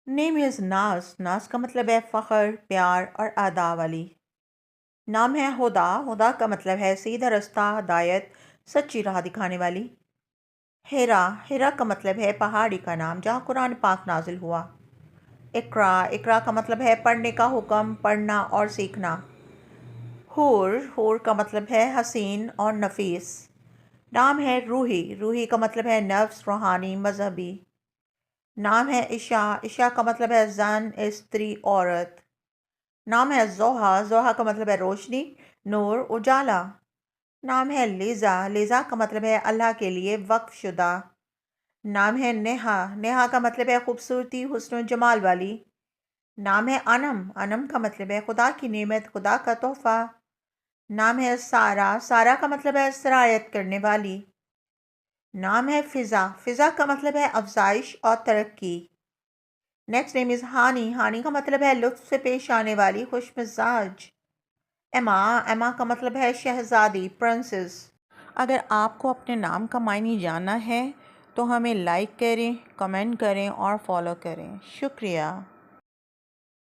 Name is नाज। नाज का मतलब है फ़ख्र, प्यार और अदा वाली। नाम है हुदा। हुदा का मतलब है सीधा रास्ता, हदायत, सच्ची राह दिखाने वाली। हिरा। हिरा का मतलब है पहाड़ी का नाम जहाँ कुरान पाक नाजिल हुआ। इकरा। इकरा का मतलब है पढ़ने का हुक्म, पढ़ना और सीखना। हूर। हूर का मतलब है हसीन और नफीस। नाम है रूही। रूही का मतलब है नफ्स, रूहानी, मजहबी। नाम है इशा। इशा का मतलब है जन, स्त्री, औरत। नाम है जोहा। जोहा का मतलब है रोशनी, नूर, उजाला। नाम है लिज़ा। लिज़ा का मतलब है अल्लाह के लिए वक्फ शुदा। नाम है नेहा। नेहा का मतलब है खूबसूरती, हुस्न और जमाल वाली। नाम है अनम। अनम का मतलब है खुदा की नेमत, खुदा का तोहफा। नाम है सारा। सारा का मतलब है सरायत करने वाली। नाम है फ़िज़ा। फ़िज़ा का मतलब है अफजाइश और तरक्की। नेक्स्ट नेम इज़ हानी। हानी का मतलब है लुत्फ से पेश आने वाली, खुश मिजाज। एमा। एमा का मतलब है शहजादी, प्रिंसेस। अगर आपको अपने नाम का मायने जानना है तो हमें लाइक करें, कमेंट करें और फॉलो करें। शुक्रिया।